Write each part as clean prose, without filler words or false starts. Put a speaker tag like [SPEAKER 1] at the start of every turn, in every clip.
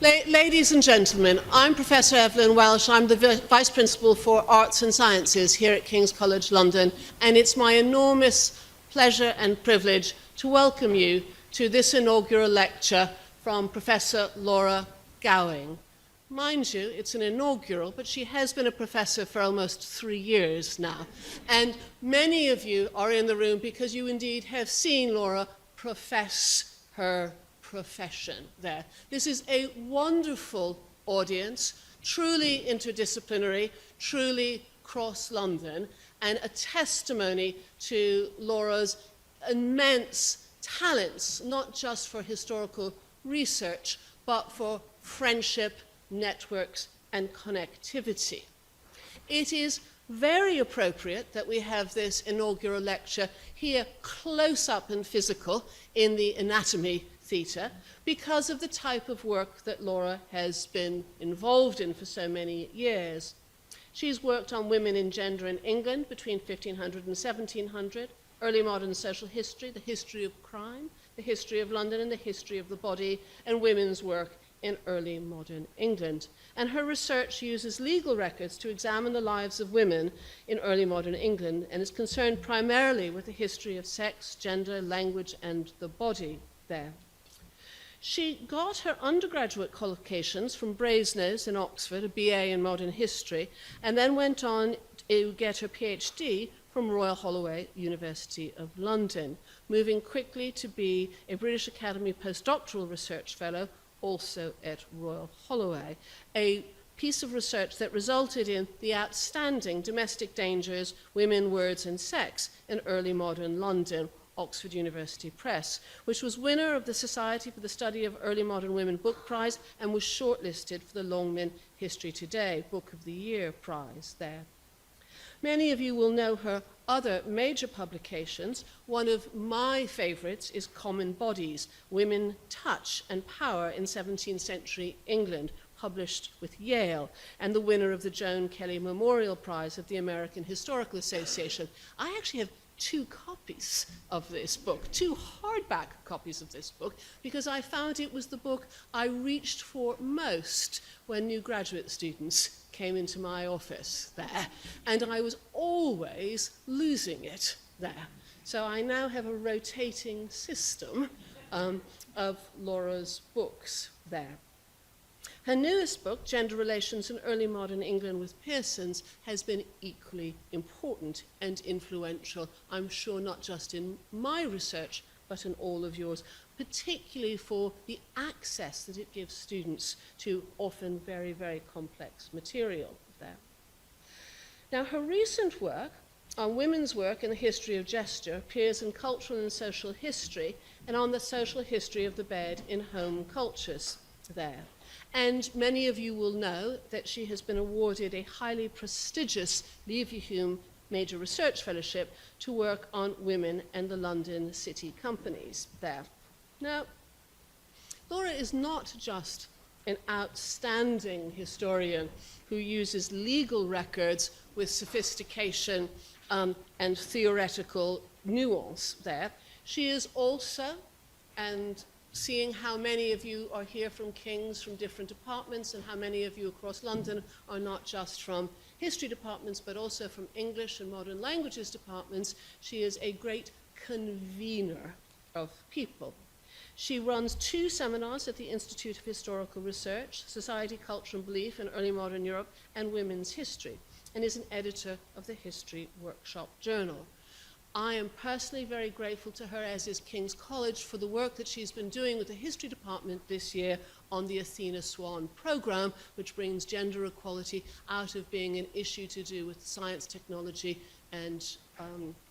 [SPEAKER 1] Ladies and gentlemen, I'm Professor Evelyn Welsh. I'm the Vice Principal for Arts and Sciences here at King's College London, and it's my enormous pleasure and privilege to welcome you to this inaugural lecture from Professor Laura Gowing. Mind you, it's an inaugural, but she has been a professor for almost 3 years now, and many of you are in the room because you indeed have seen Laura profess her profession there. This is a wonderful audience, truly interdisciplinary, truly cross-London, and a testimony to Laura's immense talents, not just for historical research, but for friendship, networks, and connectivity. It is very appropriate that we have this inaugural lecture here close up and physical in the anatomy theatre because of the type of work that Laura has been involved in for so many years. She's worked on women in gender in England between 1500 and 1700, early modern social history, the history of crime, the history of London, and the history of the body, and women's work in early modern England. And her research uses legal records to examine the lives of women in early modern England and is concerned primarily with the history of sex, gender, language, and the body there. She got her undergraduate qualifications from Brasenose in Oxford, a BA in modern history, and then went on to get her PhD from Royal Holloway, University of London, moving quickly to be a British Academy postdoctoral research fellow, also at Royal Holloway, a piece of research that resulted in the outstanding Domestic Dangers, Women, Words and Sex in Early Modern London, Oxford University Press, which was winner of the Society for the Study of Early Modern Women Book Prize and was shortlisted for the Longman History Today Book of the Year Prize there. Many of you will know her other major publications. One of my favorites is Common Bodies, Women, Touch and Power in 17th Century England, published with Yale, and the winner of the Joan Kelly Memorial Prize of the American Historical Association. I actually have 2 copies of this book, 2 hardback copies of this book, because I found it was the book I reached for most when new graduate students came into my office there, and I was always losing it there. So I now have a rotating system of Laura's books there. Her newest book, Gender Relations in Early Modern England with Pearsons, has been equally important and influential, I'm sure not just in my research, but in all of yours, particularly for the access that it gives students to often very, very complex material there. Now, her recent work on women's work in the history of gesture appears in Cultural and Social History and on the social history of the bed in home cultures there. And many of you will know that she has been awarded a highly prestigious Leverhulme Major Research Fellowship to work on women and the London City companies there. Now, Laura is not just an outstanding historian who uses legal records with sophistication and theoretical nuance there. She is also, and seeing how many of you are here from King's from different departments and how many of you across London are not just from history departments but also from English and modern languages departments, she is a great convener of people. She runs 2 seminars at the Institute of Historical Research, Society, Culture and Belief in Early Modern Europe and Women's History, and is an editor of the History Workshop Journal. I am personally very grateful to her, as is King's College, for the work that she's been doing with the history department this year on the Athena Swan program, which brings gender equality out of being an issue to do with science, technology, and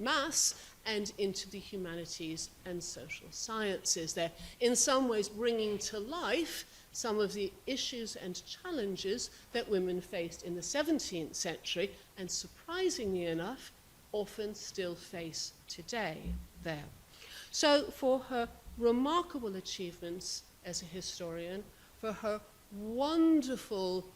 [SPEAKER 1] maths, and into the humanities and social sciences. They're in some ways bringing to life some of the issues and challenges that women faced in the 17th century, and surprisingly enough, often still face today there. So for her remarkable achievements as a historian, for her wonderful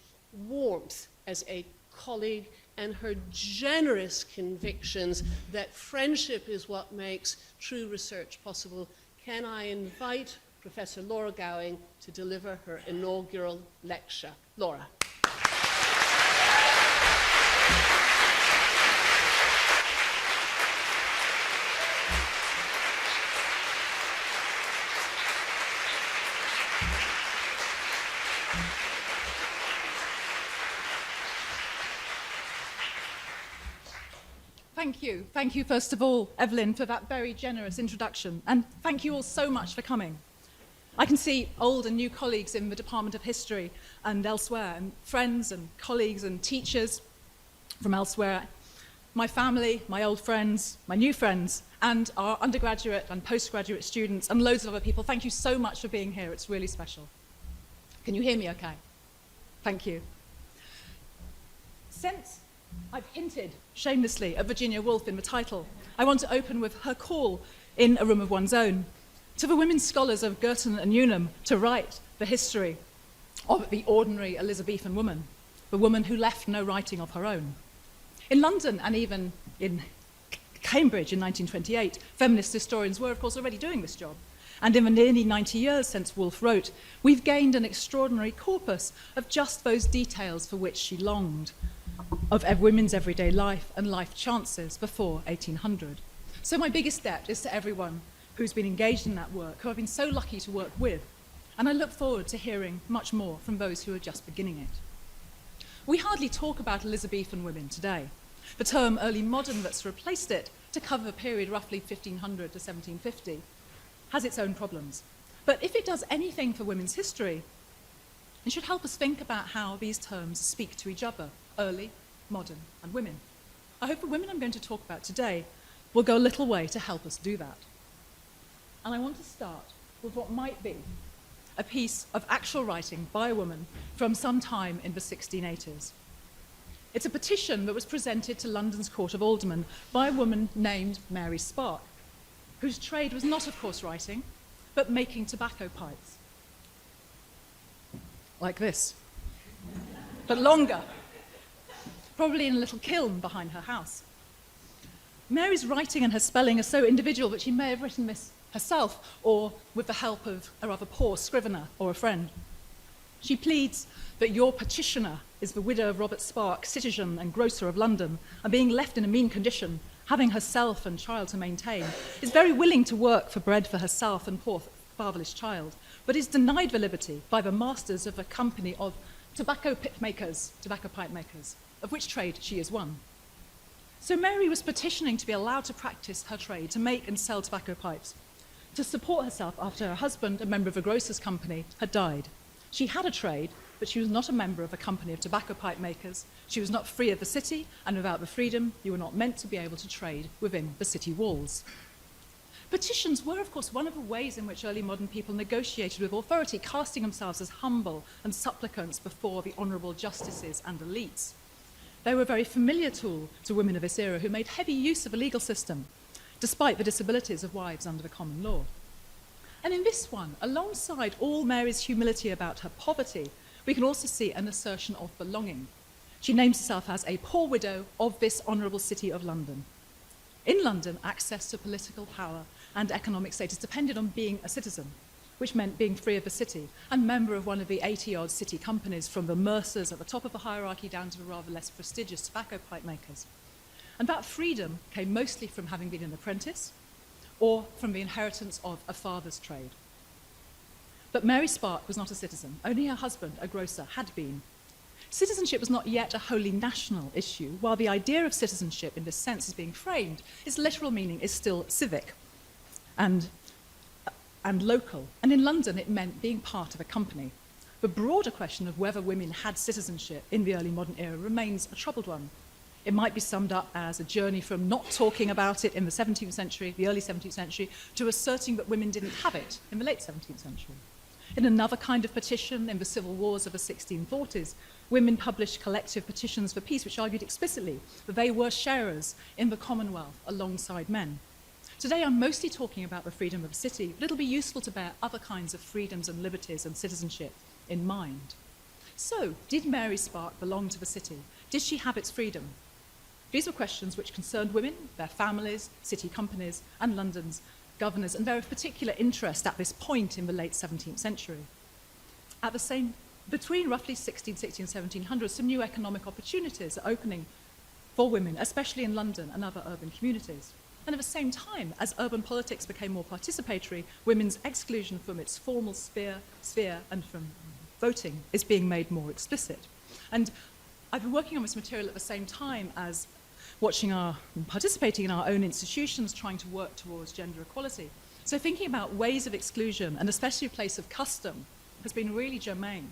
[SPEAKER 1] warmth as a colleague, and her generous convictions that friendship is what makes true research possible, can I invite Professor Laura Gowing, to deliver her inaugural lecture. Laura.
[SPEAKER 2] Thank you. Thank you, first of all, Evelyn, for that very generous introduction. And thank you all so much for coming. I can see old and new colleagues in the Department of History and elsewhere, and friends and colleagues and teachers from elsewhere. My family, my old friends, my new friends, and our undergraduate and postgraduate students, and loads of other people. Thank you so much for being here. It's really special. Can you hear me okay? Thank you. Since I've hinted shamelessly at Virginia Woolf in the title, I want to open with her call in A Room of One's Own to the women scholars of Girton and Newnham to write the history of the ordinary Elizabethan woman, the woman who left no writing of her own. In London and even in Cambridge in 1928, feminist historians were, of course, already doing this job. And in the nearly 90 years since Woolf wrote, we've gained an extraordinary corpus of just those details for which she longed, of women's everyday life and life chances before 1800. So my biggest debt is to everyone who's been engaged in that work, who I've been so lucky to work with, and I look forward to hearing much more from those who are just beginning it. We hardly talk about Elizabethan women today. The term early modern that's replaced it to cover the period roughly 1500 to 1750 has its own problems. But if it does anything for women's history, it should help us think about how these terms speak to each other, early, modern, and women. I hope the women I'm going to talk about today will go a little way to help us do that. And I want to start with what might be a piece of actual writing by a woman from some time in the 1680s. It's a petition that was presented to London's Court of Aldermen by a woman named Mary Spark, whose trade was not, of course, writing, but making tobacco pipes. Like this, but longer, probably in a little kiln behind her house. Mary's writing and her spelling are so individual that she may have written this herself or with the help of a rather poor scrivener or a friend. She pleads that your petitioner is the widow of Robert Spark, citizen and grocer of London, and being left in a mean condition, having herself and child to maintain, is very willing to work for bread for herself and poor fatherless child, but is denied the liberty by the masters of a company of tobacco pipe makers, of which trade she is one. So Mary was petitioning to be allowed to practice her trade, to make and sell tobacco pipes, to support herself after her husband, a member of a grocer's company, had died. She had a trade, but she was not a member of a company of tobacco pipe makers. She was not free of the city, and without the freedom, you were not meant to be able to trade within the city walls. Petitions were, of course, one of the ways in which early modern people negotiated with authority, casting themselves as humble and supplicants before the honourable justices and elites. They were a very familiar tool to women of this era who made heavy use of the legal system, despite the disabilities of wives under the common law. And in this one, alongside all Mary's humility about her poverty, we can also see an assertion of belonging. She names herself as a poor widow of this honourable city of London. In London, access to political power and economic status depended on being a citizen, which meant being free of the city and member of one of the 80-odd city companies, from the mercers at the top of the hierarchy down to the rather less prestigious tobacco pipe makers. And that freedom came mostly from having been an apprentice or from the inheritance of a father's trade. But Mary Spark was not a citizen. Only her husband, a grocer, had been. Citizenship was not yet a wholly national issue, while the idea of citizenship in this sense is being framed. Its literal meaning is still civic and local. And in London, it meant being part of a company. The broader question of whether women had citizenship in the early modern era remains a troubled one. It might be summed up as a journey from not talking about it in the 17th century, the early 17th century, to asserting that women didn't have it in the late 17th century. In another kind of petition, in the civil wars of the 1640s, women published collective petitions for peace which argued explicitly that they were sharers in the Commonwealth alongside men. Today I'm mostly talking about the freedom of the city, but it'll be useful to bear other kinds of freedoms and liberties and citizenship in mind. So, did Mary Spark belong to the city? Did she have its freedom? These were questions which concerned women, their families, city companies, and London's governors, and they're of particular interest at this point in the late 17th century. Between roughly 1660 and 1700, some new economic opportunities are opening for women, especially in London and other urban communities. And at the same time, as urban politics became more participatory, women's exclusion from its formal sphere and from voting is being made more explicit. And I've been working on this material at the same time as participating in our own institutions, trying to work towards gender equality. So thinking about ways of exclusion, and especially a place of custom, has been really germane.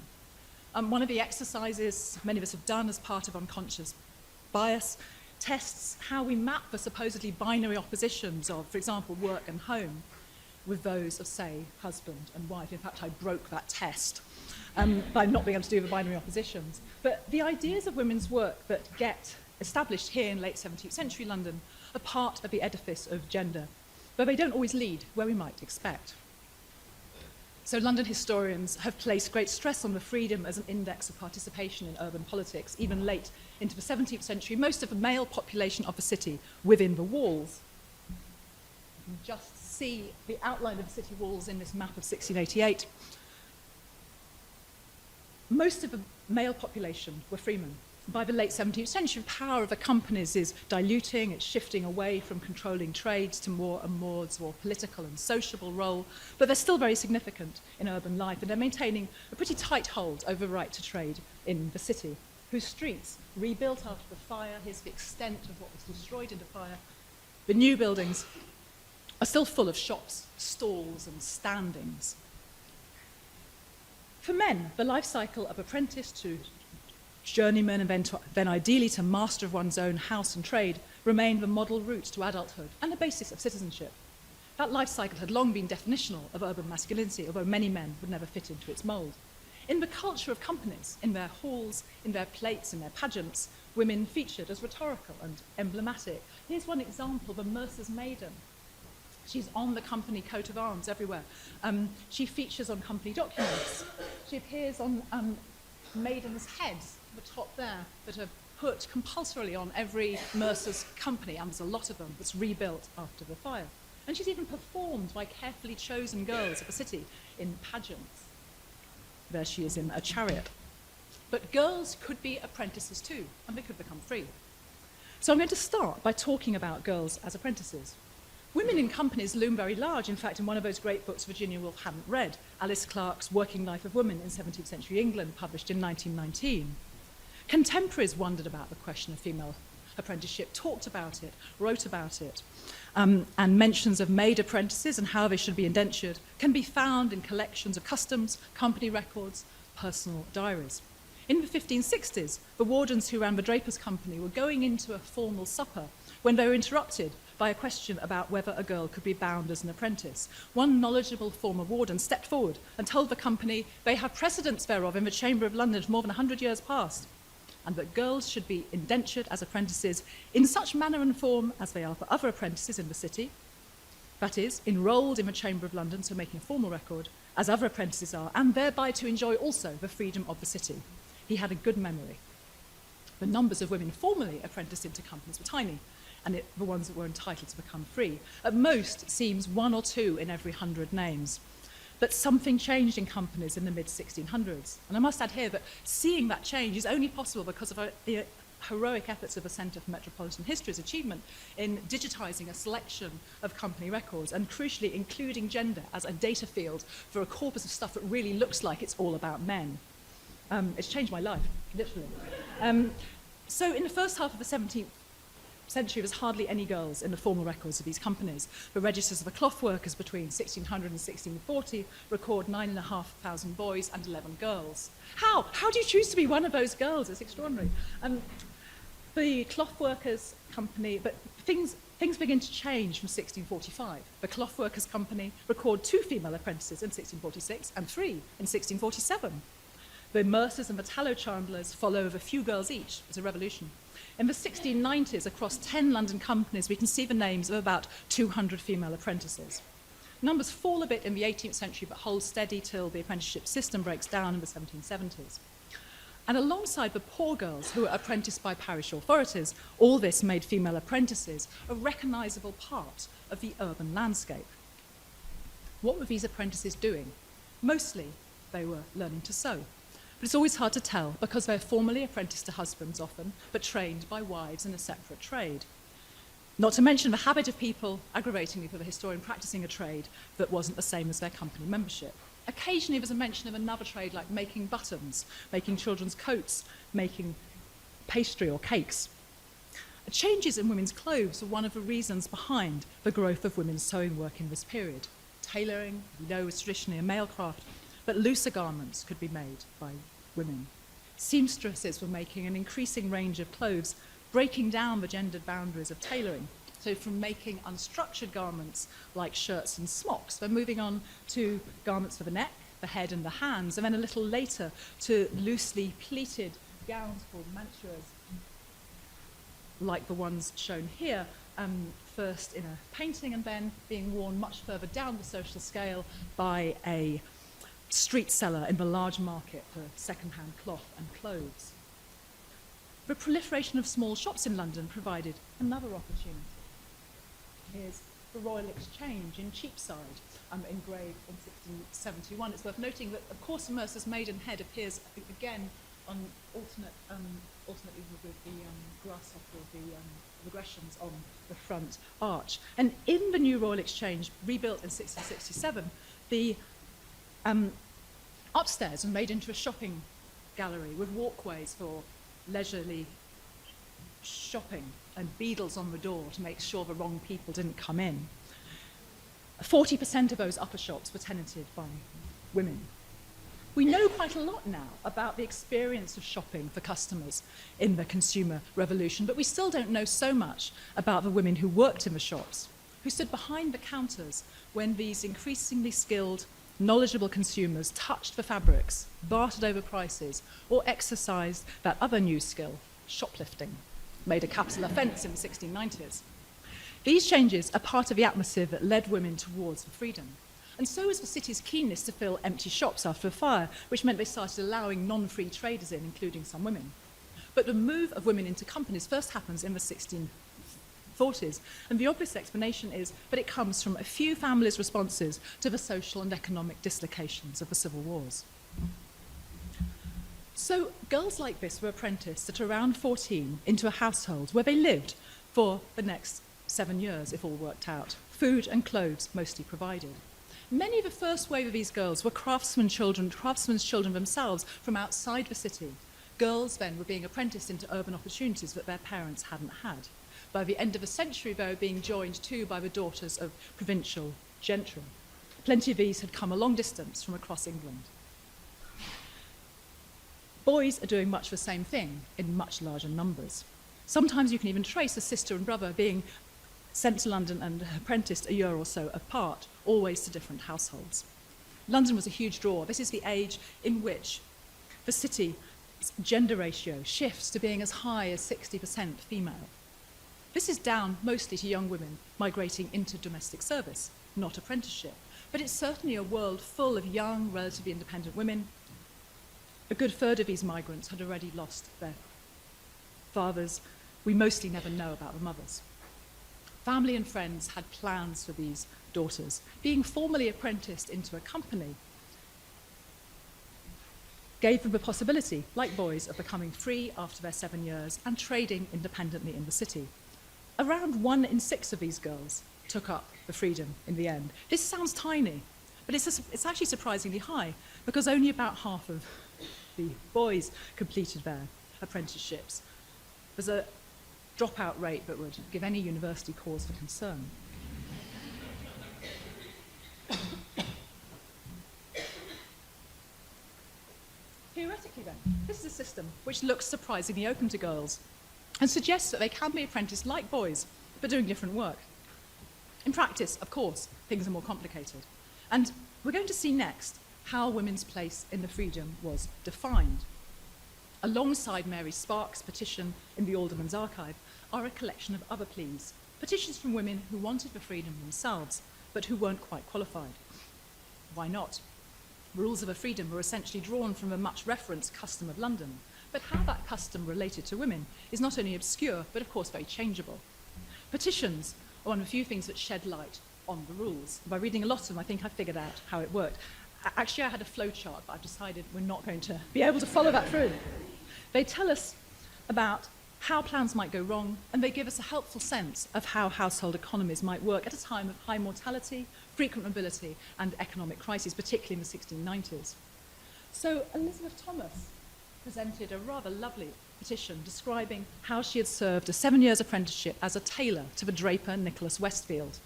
[SPEAKER 2] One of the exercises many of us have done as part of unconscious bias tests how we map the supposedly binary oppositions of, for example, work and home with those of, say, husband and wife. In fact, I broke that test by not being able to do the binary oppositions. But the ideas of women's work that get established here in late 17th century London are part of the edifice of gender, but they don't always lead where we might expect. So London historians have placed great stress on the freedom as an index of participation in urban politics, even late into the 17th century. Most of the male population of the city within the walls. You can just see the outline of the city walls in this map of 1688. Most of the male population were freemen. By the late 17th century, the power of the companies is diluting, it's shifting away from controlling trades to more and more political and sociable role, but they're still very significant in urban life, and they're maintaining a pretty tight hold over the right to trade in the city, whose streets, rebuilt after the fire, here's the extent of what was destroyed in the fire, the new buildings are still full of shops, stalls, and standings. For men, the life cycle of apprentice to journeyman and then ideally to master of one's own house and trade remained the model route to adulthood and the basis of citizenship. That life cycle had long been definitional of urban masculinity, although many men would never fit into its mould. In the culture of companies, in their halls, in their plates, in their pageants, women featured as rhetorical and emblematic. Here's one example, the Mercer's Maiden. She's on the company coat of arms everywhere. She features on company documents. She appears on maidens' heads, the top there, that are put compulsorily on every Mercer's company, and there's a lot of them, that's rebuilt after the fire. And she's even performed by carefully chosen girls of the city in pageants. There she is in a chariot. But girls could be apprentices too, and they could become free. So I'm going to start by talking about girls as apprentices. Women in companies loom very large. In fact, in one of those great books Virginia Woolf hadn't read, Alice Clark's Working Life of Women in 17th Century England, published in 1919. Contemporaries wondered about the question of female apprenticeship, talked about it, wrote about it, and mentions of maid apprentices and how they should be indentured can be found in collections of customs, company records, personal diaries. In the 1560s, the wardens who ran the Drapers' Company were going into a formal supper when they were interrupted by a question about whether a girl could be bound as an apprentice. One knowledgeable former warden stepped forward and told the company they have precedents thereof in the Chamber of London for more than 100 years past, and that girls should be indentured as apprentices in such manner and form as they are for other apprentices in the city, that is, enrolled in the Chamber of London, so making a formal record, as other apprentices are, and thereby to enjoy also the freedom of the city. He had a good memory. The numbers of women formerly apprenticed into companies were tiny, and the ones that were entitled to become free. At most, it seems 1 or 2 in every 100 names. But something changed in companies in the mid-1600s. And I must add here that seeing that change is only possible because of the heroic efforts of the Centre for Metropolitan History's achievement in digitising a selection of company records and, crucially, including gender as a data field for a corpus of stuff that really looks like it's all about men. It's changed my life, literally. So in the first half of the 17th century, there's hardly any girls in the formal records of these companies. The registers of the cloth workers between 1600 and 1640 record 9,500 boys and 11 girls. How? How do you choose to be one of those girls? It's extraordinary. The cloth workers company, but things begin to change from 1645. The cloth workers company record 2 female apprentices in 1646 and 3 in 1647. The mercers and the tallow chandlers follow with a few girls each. It's a revolution. In the 1690s, across 10 London companies, we can see the names of about 200 female apprentices. Numbers fall a bit in the 18th century, but hold steady till the apprenticeship system breaks down in the 1770s. And alongside the poor girls who were apprenticed by parish authorities, all this made female apprentices a recognisable part of the urban landscape. What were these apprentices doing? Mostly, they were learning to sew. But it's always hard to tell because they're formally apprenticed to husbands often, but trained by wives in a separate trade. Not to mention the habit of people, aggravatingly for the historian, practicing a trade that wasn't the same as their company membership. Occasionally there's a mention of another trade like making buttons, making children's coats, making pastry or cakes. Changes in women's clothes were one of the reasons behind the growth of women's sewing work in this period. Tailoring, we know, was traditionally a male craft, but looser garments could be made by women. Seamstresses were making an increasing range of clothes, breaking down the gendered boundaries of tailoring. So from making unstructured garments like shirts and smocks, they're moving on to garments for the neck, the head and the hands, and then a little later to loosely pleated gowns called mantuas, like the ones shown here, first in a painting and then being worn much further down the social scale by a street seller in the large market for second-hand cloth and clothes. The proliferation of small shops in London provided another opportunity. Here's the Royal Exchange in Cheapside, engraved in 1671. It's worth noting that, of course, Mercer's Maidenhead appears again on alternately with the grasshopper of the regressions on the front arch. And in the new Royal Exchange, rebuilt in 1667, the upstairs was made into a shopping gallery with walkways for leisurely shopping and beadles on the door to make sure the wrong people didn't come in. 40% of those upper shops were tenanted by women. We know quite a lot now about the experience of shopping for customers in the consumer revolution, but we still don't know so much about the women who worked in the shops, who stood behind the counters when these increasingly skilled, knowledgeable consumers touched the fabrics, bartered over prices, or exercised that other new skill, shoplifting, made a capital offence in the 1690s. These changes are part of the atmosphere that led women towards freedom. And so is the city's keenness to fill empty shops after a fire, which meant they started allowing non-free traders in, including some women. But the move of women into companies first happens in the 1640s, and the obvious explanation is that it comes from a few families' responses to the social and economic dislocations of the civil wars. So girls like this were apprenticed at around 14 into a household where they lived for the next 7 years, if all worked out, food and clothes mostly provided. Many of the first wave of these girls were craftsmen's children themselves from outside the city. Girls then were being apprenticed into urban opportunities that their parents hadn't had. By the end of the century, they were being joined too by the daughters of provincial gentry. Plenty of these had come a long distance from across England. Boys are doing much the same thing in much larger numbers. Sometimes you can even trace a sister and brother being sent to London and apprenticed a year or so apart, always to different households. London was a huge draw. This is the age in which the city's gender ratio shifts to being as high as 60% female. This is down mostly to young women migrating into domestic service, not apprenticeship. But it's certainly a world full of young, relatively independent women. A good third of these migrants had already lost their fathers. We mostly never know about the mothers. Family and friends had plans for these daughters. Being formally apprenticed into a company gave them the possibility, like boys, of becoming free after their 7 years and trading independently in the city. Around 1 in 6 of these girls took up the freedom in the end. This sounds tiny, but it's actually surprisingly high, because only about half of the boys completed their apprenticeships. There's a dropout rate that would give any university cause for concern. Theoretically then, this is a system which looks surprisingly open to girls and suggests that they can be apprenticed like boys, but doing different work. In practice, of course, things are more complicated. And we're going to see next how women's place in the freedom was defined. Alongside Mary Sparks' petition in the Alderman's Archive are a collection of other pleas, petitions from women who wanted the freedom themselves, but who weren't quite qualified. Why not? Rules of a freedom were essentially drawn from a much-referenced custom of London, but how that custom related to women is not only obscure, but of course very changeable. Petitions are one of the few things that shed light on the rules. By reading a lot of them, I think I figured out how it worked. Actually, I had a flow chart, but I've decided we're not going to be able to follow that through. They tell us about how plans might go wrong, and they give us a helpful sense of how household economies might work at a time of high mortality, frequent mobility, and economic crises, particularly in the 1690s. So Elizabeth Thomas presented a rather lovely petition describing how she had served a 7 years apprenticeship as a tailor to the draper Nicholas Westfield.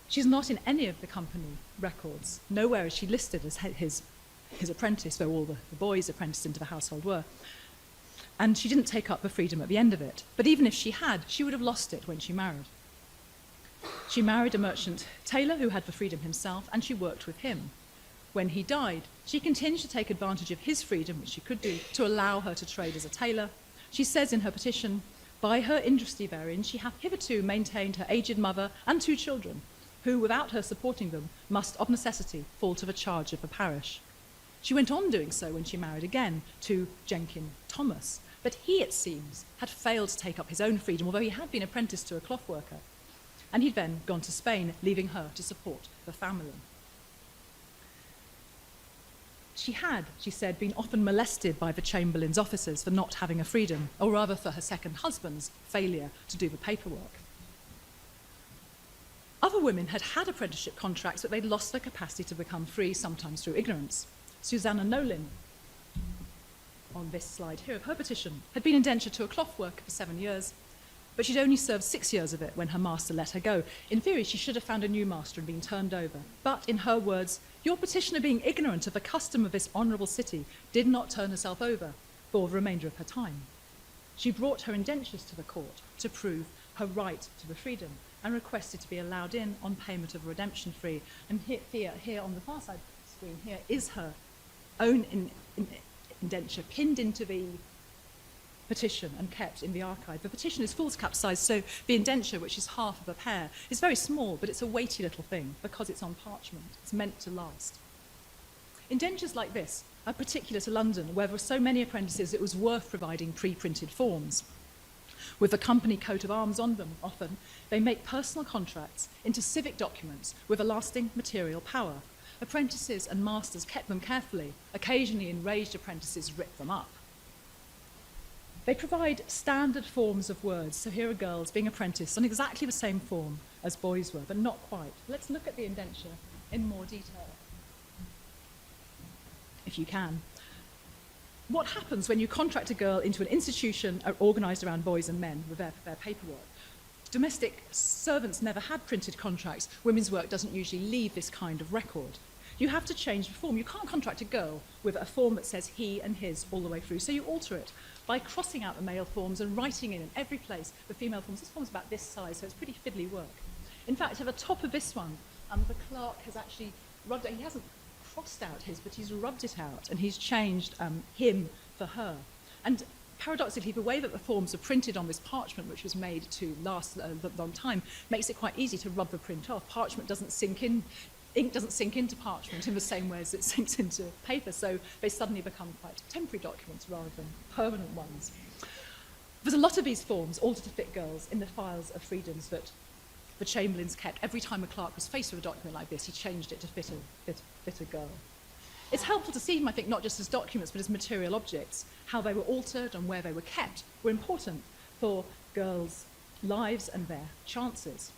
[SPEAKER 2] She's not in any of the company records. Nowhere is she listed as his apprentice, though all the boys apprenticed into the household were. And she didn't take up the freedom at the end of it. But even if she had, she would have lost it when she married. She married a merchant tailor who had the freedom himself, and she worked with him. When he died, she continued to take advantage of his freedom, which she could do, to allow her to trade as a tailor. She says in her petition, by her industry therein, she hath hitherto maintained her aged mother and 2 children, who, without her supporting them, must of necessity fall to the charge of the parish. She went on doing so when she married again to Jenkin Thomas, but he, it seems, had failed to take up his own freedom, although he had been apprenticed to a cloth worker, and he'd then gone to Spain, leaving her to support the family. She had, she said, been often molested by the Chamberlain's officers for not having a freedom, or rather for her second husband's failure to do the paperwork. Other women had had apprenticeship contracts, but they'd lost their capacity to become free, sometimes through ignorance. Susanna Nolan, on this slide here of her petition, had been indentured to a cloth worker for 7 years, but she'd only served 6 years of it when her master let her go. In theory, she should have found a new master and been turned over. But, in her words, your petitioner being ignorant of the custom of this honourable city did not turn herself over for the remainder of her time. She brought her indentures to the court to prove her right to the freedom and requested to be allowed in on payment of a redemption fee. And here on the far side of the screen here is her own indenture pinned into the petition and kept in the archive. The petition is foolscap size, so the indenture, which is half of a pair, is very small, but it's a weighty little thing because it's on parchment. It's meant to last. Indentures like this are particular to London, where there were so many apprentices it was worth providing pre-printed forms. With the company coat of arms on them, often, they make personal contracts into civic documents with a lasting material power. Apprentices and masters kept them carefully. Occasionally, enraged apprentices ripped them up. They provide standard forms of words, so here are girls being apprenticed on exactly the same form as boys were, but not quite. Let's look at the indenture in more detail, if you can. What happens when you contract a girl into an institution organised around boys and men with their paperwork? Domestic servants never had printed contracts. Women's work doesn't usually leave this kind of record. You have to change the form. You can't contract a girl with a form that says he and his all the way through, so you alter it by crossing out the male forms and writing in every place the female forms. This form's about this size, so it's pretty fiddly work. In fact, at the top of this one, the clerk has actually rubbed it. He hasn't crossed out his, but he's rubbed it out, and he's changed him for her. And paradoxically, the way that the forms are printed on this parchment, which was made to last a long time, makes it quite easy to rub the print off. Parchment doesn't sink in. Ink doesn't sink into parchment in the same way as it sinks into paper, so they suddenly become quite temporary documents rather than permanent ones. There's a lot of these forms, all to fit girls, in the files of freedoms that the Chamberlains kept. Every time a clerk was faced with a document like this, he changed it to fit a girl. It's helpful to see them, I think, not just as documents, but as material objects. How they were altered and where they were kept were important for girls' lives and their chances.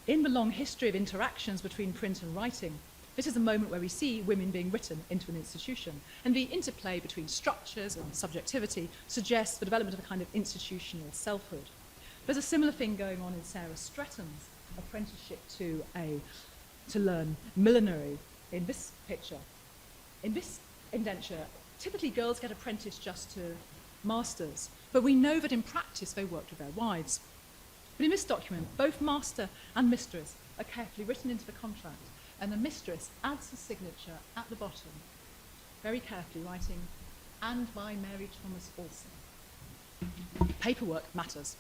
[SPEAKER 2] In the long history of interactions between print and writing, this is a moment where we see women being written into an institution, and the interplay between structures and subjectivity suggests the development of a kind of institutional selfhood. There's a similar thing going on in Sarah Stretton's apprenticeship to learn millinery in this picture. In this indenture, typically girls get apprenticed just to masters, but we know that in practice they worked with their wives. But in this document, both master and mistress are carefully written into the contract, and the mistress adds her signature at the bottom, very carefully writing, "and by Mary Thomas also." Paperwork matters.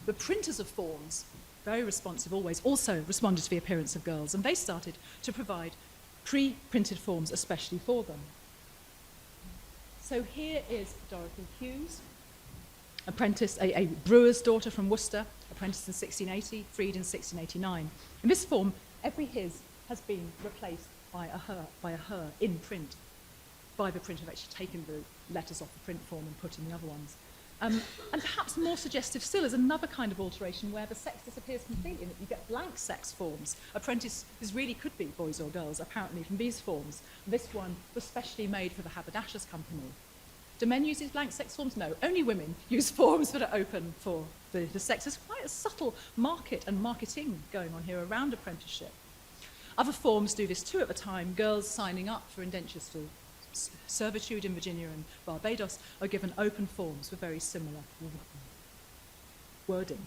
[SPEAKER 2] The printers of forms, very responsive always, also responded to the appearance of girls, and they started to provide pre-printed forms especially for them. So here is Dorothy Hughes. a brewer's daughter from Worcester, apprenticed in 1680, freed in 1689. In this form, every his has been replaced by a her in print, by the printer who've actually taken the letters off the print form and put in the other ones. And perhaps more suggestive still is another kind of alteration where the sex disappears completely, and that you get blank sex forms. Apprentices really could be boys or girls, apparently, from these forms. This one was specially made for the haberdashers' company. Do men use these blank sex forms? No, only women use forms that are open for the sex. There's quite a subtle market and marketing going on here around apprenticeship. Other forms do this too at the time. Girls signing up for indentures for servitude in Virginia and Barbados are given open forms with very similar wording.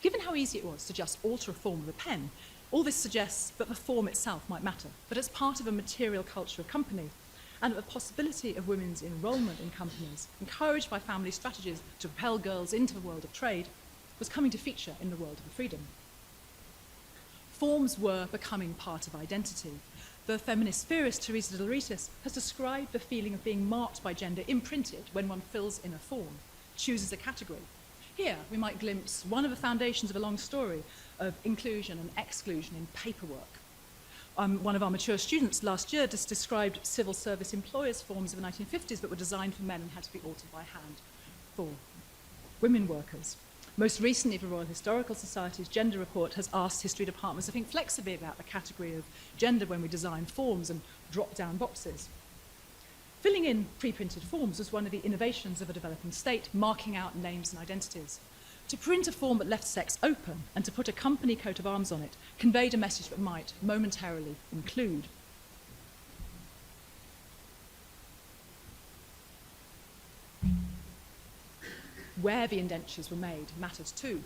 [SPEAKER 2] Given how easy it was to just alter a form with a pen, all this suggests that the form itself might matter, but as part of a material culture of company, and that the possibility of women's enrolment in companies, encouraged by family strategies to propel girls into the world of trade, was coming to feature in the world of freedom. Forms were becoming part of identity. The feminist theorist Teresa de Lauretis has described the feeling of being marked by gender imprinted when one fills in a form, chooses a category. Here, we might glimpse one of the foundations of a long story of inclusion and exclusion in paperwork. One of our mature students last year just described civil service employers' forms of the 1950s that were designed for men and had to be altered by hand for women workers. Most recently, the Royal Historical Society's gender report has asked history departments to think flexibly about the category of gender when we design forms and drop-down boxes. Filling in pre-printed forms was one of the innovations of a developing state, marking out names and identities. To print a form that left sex open and to put a company coat of arms on it conveyed a message that might momentarily include. Where the indentures were made matters too.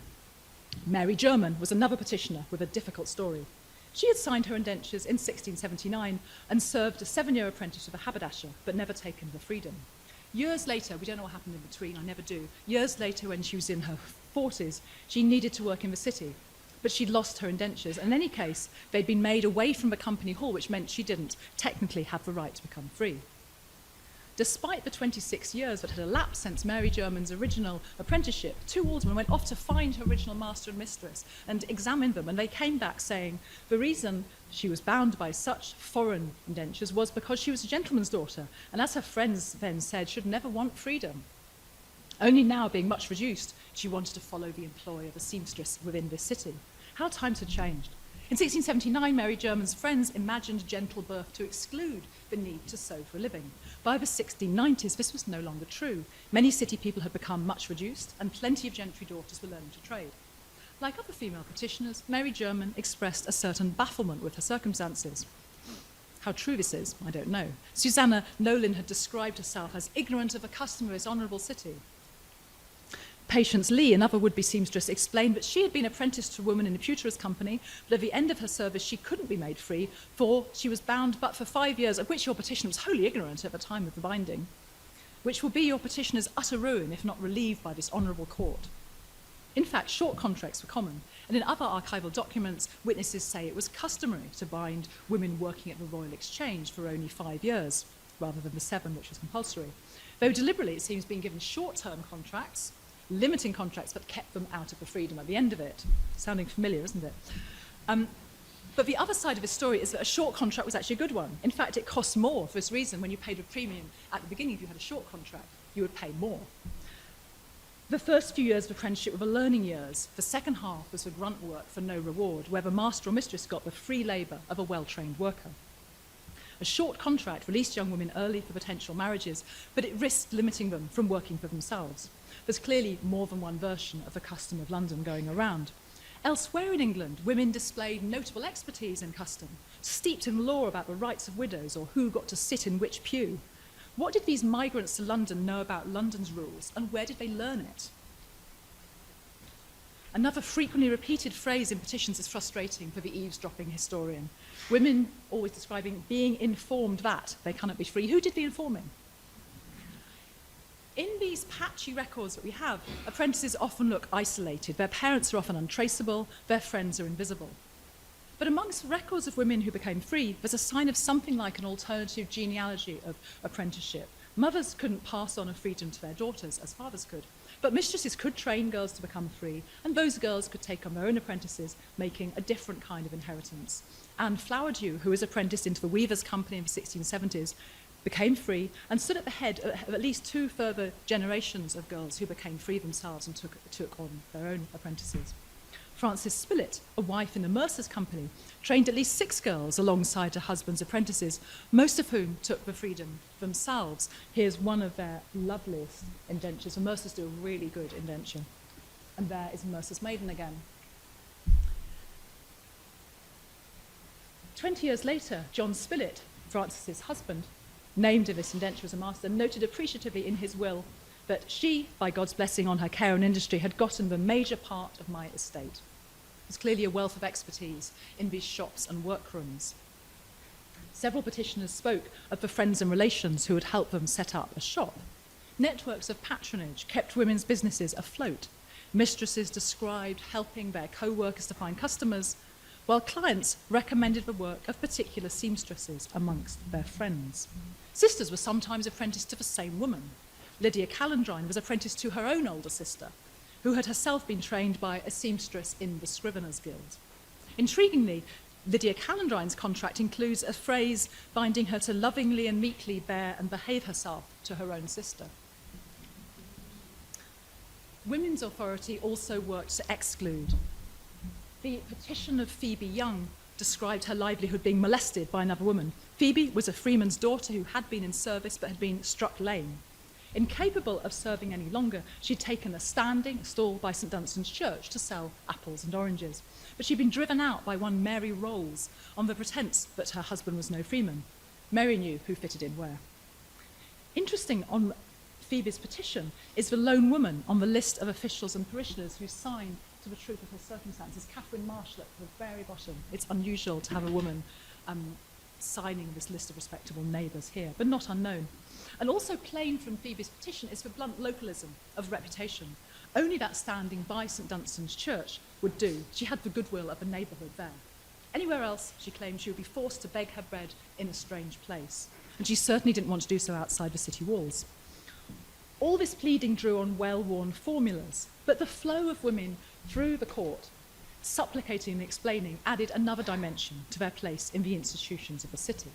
[SPEAKER 2] Mary Jermyn was another petitioner with a difficult story. She had signed her indentures in 1679 and served a 7-year apprentice with a haberdasher, but never taken the freedom. Years later, we don't know what happened in between, I never do. Years later, when she was in her 40s, she needed to work in the city, but she'd lost her indentures. In any case, they'd been made away from the company hall, which meant she didn't technically have the right to become free. Despite the 26 years that had elapsed since Mary Jermyn's original apprenticeship, 2 aldermen went off to find her original master and mistress and examine them, and they came back saying the reason she was bound by such foreign indentures was because she was a gentleman's daughter, and as her friends then said, should never want freedom. Only now, being much reduced, she wanted to follow the employ of a seamstress within this city. How times had changed. In 1679, Mary Jermyn's friends imagined gentle birth to exclude the need to sew for a living. By the 1690s, this was no longer true. Many city people had become much reduced, and plenty of gentry daughters were learning to trade. Like other female petitioners, Mary Jermyn expressed a certain bafflement with her circumstances. How true this is, I don't know. Susanna Nolan had described herself as ignorant of the custom of this honourable city. Patience Lee, another would-be seamstress, explained that she had been apprenticed to a woman in the pewterer's company, but at the end of her service she couldn't be made free, for she was bound but for 5 years, of which your petitioner was wholly ignorant at the time of the binding, which will be your petitioner's utter ruin if not relieved by this honourable court. In fact, short contracts were common, and in other archival documents, witnesses say it was customary to bind women working at the Royal Exchange for only 5 years, rather than the 7, which was compulsory. Though deliberately, it seems, being given short-term contracts, limiting contracts, but kept them out of the freedom at the end of it. Sounding familiar, isn't it? But the other side of this story is that a short contract was actually a good one. In fact, it costs more for this reason. When you paid a premium at the beginning, if you had a short contract, you would pay more. The first few years of apprenticeship were the learning years. The second half was for grunt work for no reward, where the master or mistress got the free labour of a well-trained worker. A short contract released young women early for potential marriages, but it risked limiting them from working for themselves. There's clearly more than one version of the custom of London going around. Elsewhere in England, women displayed notable expertise in custom, steeped in law about the rights of widows or who got to sit in which pew. What did these migrants to London know about London's rules, and where did they learn it? Another frequently repeated phrase in petitions is frustrating for the eavesdropping historian. Women always describing being informed that they cannot be free. Who did the informing? In these patchy records that we have, apprentices often look isolated. Their parents are often untraceable, their friends are invisible. But amongst records of women who became free, there's a sign of something like an alternative genealogy of apprenticeship, Mothers couldn't pass on a freedom to their daughters as fathers could, but mistresses could train girls to become free, and those girls could take on their own apprentices, making a different kind of inheritance. Anne Flowerdew, who was apprenticed into the Weavers' Company in the 1670s, became free and stood at the head of at least 2 further generations of girls who became free themselves and took on their own apprentices. Frances Spilett, a wife in the Mercer's Company, trained at least 6 girls alongside her husband's apprentices, most of whom took the freedom themselves. Here's one of their loveliest indentures. The Mercers do a really good indenture. And there is Mercer's Maiden again. 20 years later, John Spilett, Frances's husband, named of this indenture as a master, noted appreciatively in his will that she, by God's blessing on her care and industry, had gotten the major part of my estate. There's clearly a wealth of expertise in these shops and workrooms. Several petitioners spoke of the friends and relations who had helped them set up a shop. Networks of patronage kept women's businesses afloat. Mistresses described helping their co-workers to find customers, while clients recommended the work of particular seamstresses amongst their friends. Sisters were sometimes apprenticed to the same woman. Lydia Calendrine was apprenticed to her own older sister, who had herself been trained by a seamstress in the Scriveners' Guild. Intriguingly, Lydia Calendrine's contract includes a phrase binding her to lovingly and meekly bear and behave herself to her own sister. Women's authority also worked to exclude. The petition of Phoebe Young described her livelihood being molested by another woman. Phoebe was a freeman's daughter who had been in service but had been struck lame. Incapable of serving any longer, she'd taken a stall by St Dunstan's Church to sell apples and oranges. But she'd been driven out by one Mary Rolls on the pretence that her husband was no freeman. Mary knew who fitted in where. Interesting on Phoebe's petition is the lone woman on the list of officials and parishioners who signed to the truth of her circumstances, Catherine Marshall at the very bottom. It's unusual to have a woman signing this list of respectable neighbours here, but not unknown. And also plain from Phoebe's petition is the blunt localism of reputation. Only that standing by St Dunstan's Church would do. She had the goodwill of the neighbourhood there. Anywhere else, she claimed, she would be forced to beg her bread in a strange place. And she certainly didn't want to do so outside the city walls. All this pleading drew on well-worn formulas, but the flow of women through the court, supplicating and explaining, added another dimension to their place in the institutions of the city.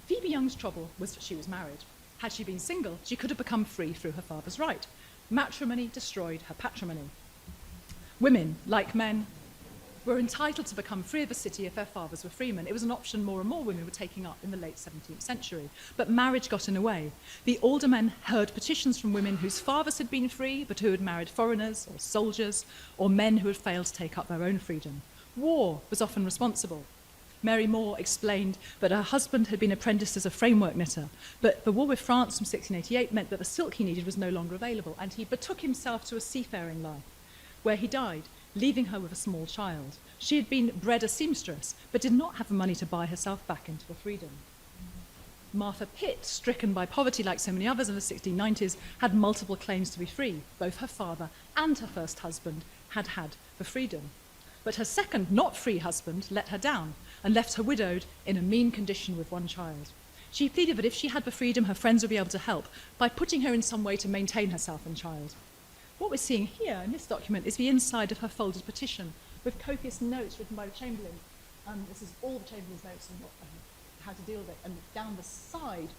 [SPEAKER 2] Phoebe Young's trouble was that she was married. Had she been single, she could have become free through her father's right. Matrimony destroyed her patrimony. Women, like men, were entitled to become free of the city if their fathers were freemen. It was an option more and more women were taking up in the late 17th century. But marriage got in the way. The aldermen heard petitions from women whose fathers had been free, but who had married foreigners or soldiers, or men who had failed to take up their own freedom. War was often responsible. Mary Moore explained that her husband had been apprenticed as a framework knitter, but the war with France from 1688 meant that the silk he needed was no longer available, and he betook himself to a seafaring life, where he died, leaving her with a small child. She had been bred a seamstress, but did not have the money to buy herself back into the freedom. Martha Pitt, stricken by poverty like so many others in the 1690s, had multiple claims to be free. Both her father and her first husband had had the freedom. But her second, not free husband let her down and left her widowed in a mean condition with one child. She pleaded that if she had the freedom, her friends would be able to help by putting her in some way to maintain herself and child. What we're seeing here in this document is the inside of her folded petition with copious notes written by the Chamberlain. This is all the Chamberlain's notes on how to deal with it. And down the side,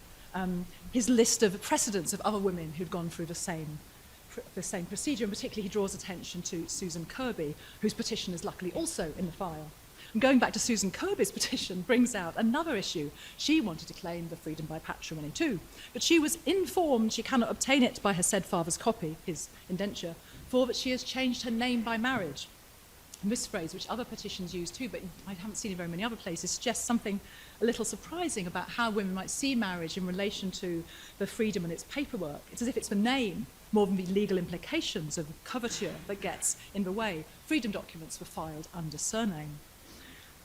[SPEAKER 2] his list of precedents of other women who'd gone through the same procedure. And particularly, he draws attention to Susan Kirby, whose petition is luckily also in the file. And going back to Susan Kirby's petition brings out another issue. She wanted to claim the freedom by patrimony too, but she was informed she cannot obtain it by her said father's copy, his indenture, for that she has changed her name by marriage. And this phrase, which other petitions use too, but I haven't seen in very many other places, suggests something a little surprising about how women might see marriage in relation to the freedom and its paperwork. It's as if it's the name more than the legal implications of coverture that gets in the way. Freedom documents were filed under surname.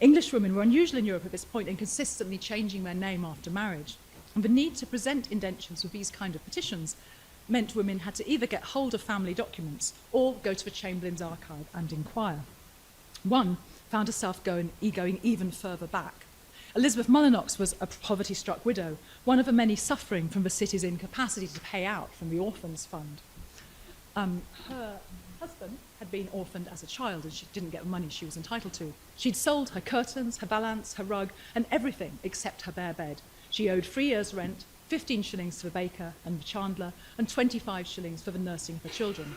[SPEAKER 2] English women were unusual in Europe at this point in consistently changing their name after marriage. And the need to present indentures with these kind of petitions meant women had to either get hold of family documents or go to the Chamberlain's archive and inquire. One found herself going even further back. Elizabeth Mullinox was a poverty-struck widow, one of the many suffering from the city's incapacity to pay out from the Orphans Fund. Her husband had been orphaned as a child and she didn't get the money she was entitled to. She'd sold her curtains, her valance, her rug, and everything except her bare bed. She owed 3 years' rent, 15 shillings to the baker and the chandler, and 25 shillings for the nursing of her children.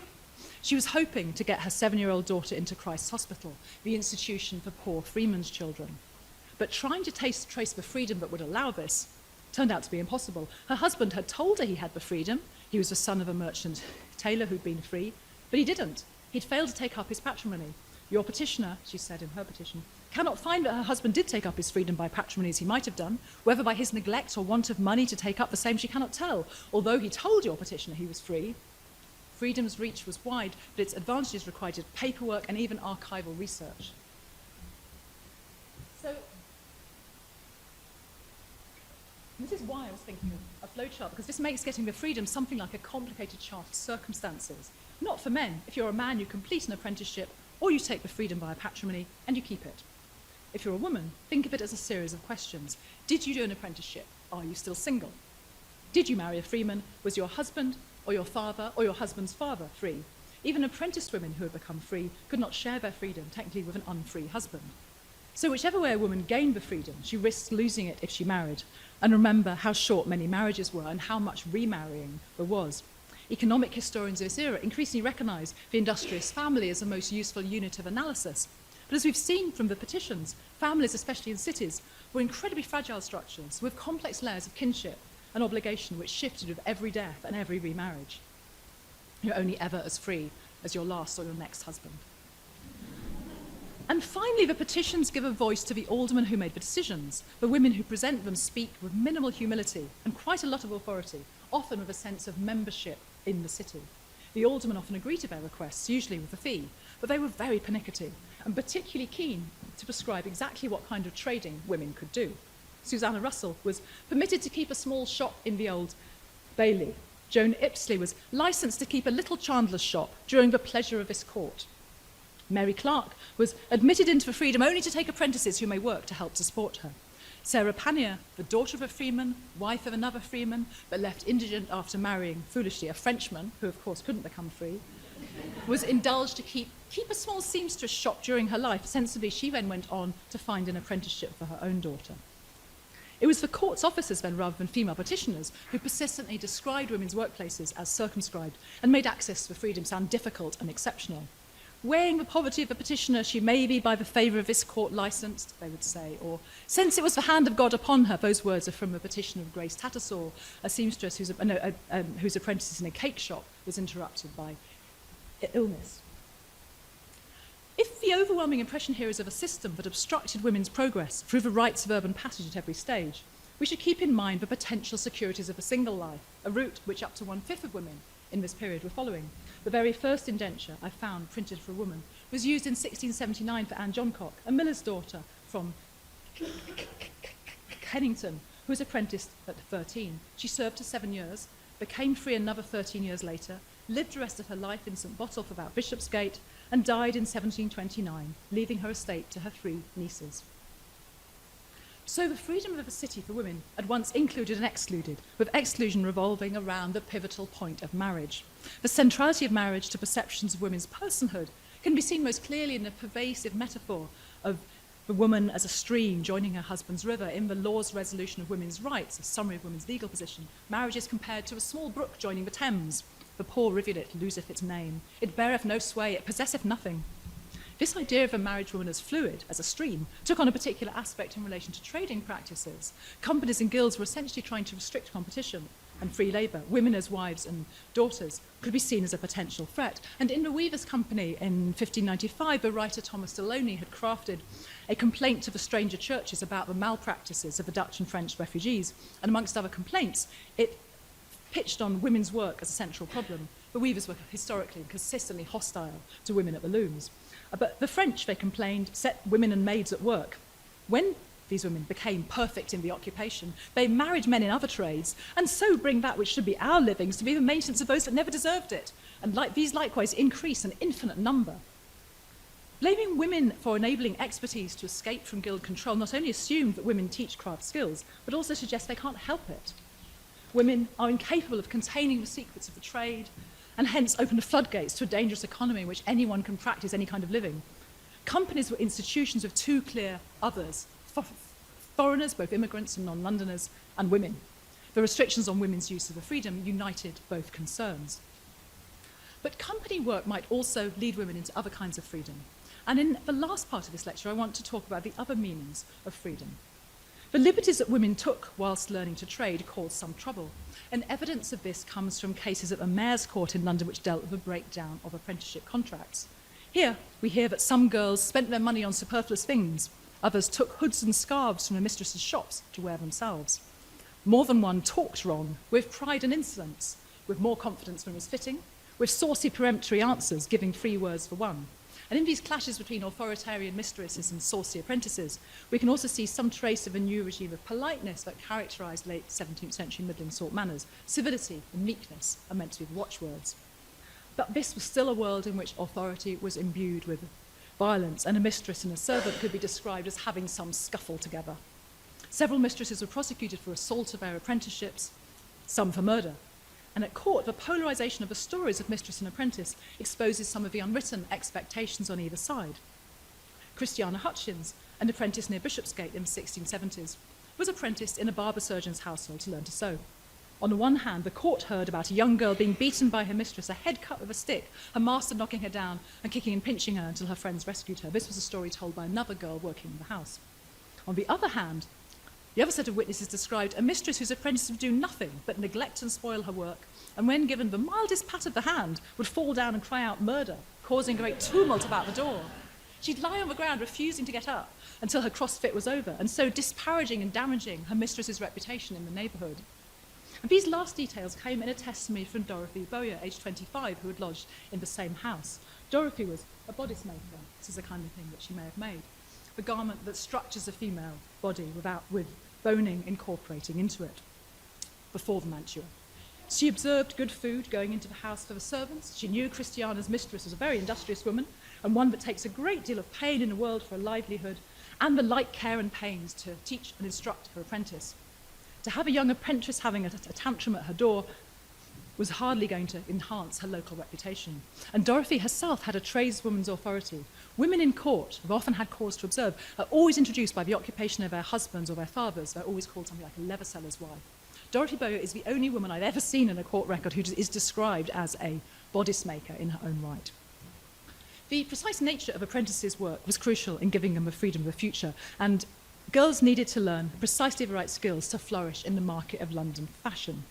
[SPEAKER 2] She was hoping to get her 7-year-old daughter into Christ's Hospital, the institution for poor freemen's children. But trying to trace the freedom that would allow this turned out to be impossible. Her husband had told her he had the freedom. He was the son of a merchant tailor who'd been free, but he didn't. He'd failed to take up his patrimony. Your petitioner, she said in her petition, cannot find that her husband did take up his freedom by patrimony as he might have done. Whether by his neglect or want of money to take up the same, she cannot tell. Although he told your petitioner he was free, freedom's reach was wide, but its advantages required paperwork and even archival research. So, this is why I was thinking of a flowchart, because this makes getting the freedom something like a complicated chart of circumstances. Not for men. If you're a man, you complete an apprenticeship, or you take the freedom via patrimony, and you keep it. If you're a woman, think of it as a series of questions. Did you do an apprenticeship? Are you still single? Did you marry a freeman? Was your husband, or your father, or your husband's father free? Even apprenticed women who had become free could not share their freedom, technically, with an unfree husband. So whichever way a woman gained the freedom, she risked losing it if she married. And remember how short many marriages were and how much remarrying there was. Economic historians of this era increasingly recognise the industrious family as the most useful unit of analysis. But as we've seen from the petitions, families, especially in cities, were incredibly fragile structures with complex layers of kinship and obligation which shifted with every death and every remarriage. You're only ever as free as your last or your next husband. And finally, the petitions give a voice to the aldermen who made the decisions. The women who present them speak with minimal humility and quite a lot of authority, often with a sense of membership in the city. The aldermen often agree to their requests, usually with a fee, but they were very pernickety and particularly keen to prescribe exactly what kind of trading women could do. Susanna Russell was permitted to keep a small shop in the Old Bailey. Joan Ipsley was licensed to keep a little chandler's shop during the pleasure of this court. Mary Clark was admitted into the freedom only to take apprentices who may work to help to support her. Sarah Pannier, the daughter of a freeman, wife of another freeman, but left indigent after marrying, foolishly, a Frenchman, who of course couldn't become free, was indulged to keep a small seamstress shop during her life. Sensibly, she then went on to find an apprenticeship for her own daughter. It was the court's officers then, rather than female petitioners, who persistently described women's workplaces as circumscribed and made access to the freedom sound difficult and exceptional. Weighing the poverty of the petitioner, she may be by the favour of this court licensed, they would say, or since it was the hand of God upon her. Those words are from a petition of Grace Tattersall, a seamstress whose apprentice in a cake shop was interrupted by illness. If the overwhelming impression here is of a system that obstructed women's progress through the rites of urban passage at every stage, we should keep in mind the potential securities of a single life, a route which up to 1/5 of women in this period were following. The very first indenture I found printed for a woman was used in 1679 for Anne Johncock, a miller's daughter from Kennington, who was apprenticed at 13. She served for 7 years, became free another 13 years later, lived the rest of her life in St Botolph about Bishopsgate, and died in 1729, leaving her estate to her 3 nieces. So the freedom of the city for women at once included and excluded, with exclusion revolving around the pivotal point of marriage. The centrality of marriage to perceptions of women's personhood can be seen most clearly in the pervasive metaphor of the woman as a stream joining her husband's river. In the Law's Resolution of Women's Rights, a summary of women's legal position, marriage is compared to a small brook joining the Thames. The poor rivulet loseth its name. It beareth no sway, it possesseth nothing. This idea of a married woman as fluid, as a stream, took on a particular aspect in relation to trading practices. Companies and guilds were essentially trying to restrict competition and free labour. Women as wives and daughters could be seen as a potential threat. And in the Weavers' Company in 1595, the writer Thomas Deloney had crafted a complaint to the stranger churches about the malpractices of the Dutch and French refugees. And amongst other complaints, it pitched on women's work as a central problem. The weavers were historically and consistently hostile to women at the looms. But the French, they complained, set women and maids at work. When these women became perfect in the occupation, they married men in other trades, and so bring that which should be our livings to be the maintenance of those that never deserved it. And these likewise increase an infinite number. Blaming women for enabling expertise to escape from guild control not only assumed that women teach craft skills, but also suggests they can't help it. Women are incapable of containing the secrets of the trade, and hence open the floodgates to a dangerous economy in which anyone can practice any kind of living. Companies were institutions of two clear others: foreigners, both immigrants and non-Londoners, and women. The restrictions on women's use of the freedom united both concerns. But company work might also lead women into other kinds of freedom. And in the last part of this lecture, I want to talk about the other meanings of freedom. The liberties that women took whilst learning to trade caused some trouble, and evidence of this comes from cases at the Mayor's Court in London which dealt with the breakdown of apprenticeship contracts. Here, we hear that some girls spent their money on superfluous things, others took hoods and scarves from their mistresses' shops to wear themselves. More than one talked wrong, with pride and insolence, with more confidence than was fitting, with saucy peremptory answers, giving 3 words for one. And in these clashes between authoritarian mistresses and saucy apprentices, we can also see some trace of a new regime of politeness that characterised late 17th century middling sort manners. Civility and meekness are meant to be the watchwords. But this was still a world in which authority was imbued with violence, and a mistress and a servant could be described as having some scuffle together. Several mistresses were prosecuted for assault of their apprenticeships, some for murder. And at court, the polarisation of the stories of mistress and apprentice exposes some of the unwritten expectations on either side. Christiana Hutchins, an apprentice near Bishopsgate in the 1670s, was apprenticed in a barber surgeon's household to learn to sew. On the one hand, the court heard about a young girl being beaten by her mistress, a head cut with a stick, her master knocking her down and kicking and pinching her until her friends rescued her. This was a story told by another girl working in the house. On the other hand, the other set of witnesses described a mistress whose apprentice would do nothing but neglect and spoil her work, and when given the mildest pat of the hand, would fall down and cry out murder, causing a great tumult about the door. She'd lie on the ground, refusing to get up until her crossfit was over, and so disparaging and damaging her mistress's reputation in the neighbourhood. And these last details came in a testimony from Dorothy Bowyer, aged 25, who had lodged in the same house. Dorothy was a bodice maker. This is the kind of thing that she may have made. The garment that structures a female body with boning incorporating into it before the mantua. She observed good food going into the house for the servants. She knew Christiana's mistress was a very industrious woman, and one that takes a great deal of pain in the world for a livelihood, and the like care and pains to teach and instruct her apprentice. To have a young apprentice having a tantrum at her door was hardly going to enhance her local reputation. And Dorothy herself had a tradeswoman's authority. Women in court, who've often had cause to observe, are always introduced by the occupation of their husbands or their fathers. They're always called something like a leather seller's wife. Dorothy Bowyer is the only woman I've ever seen in a court record who is described as a bodice maker in her own right. The precise nature of apprentices' work was crucial in giving them the freedom of the future, and girls needed to learn precisely the right skills to flourish in the market of London fashion.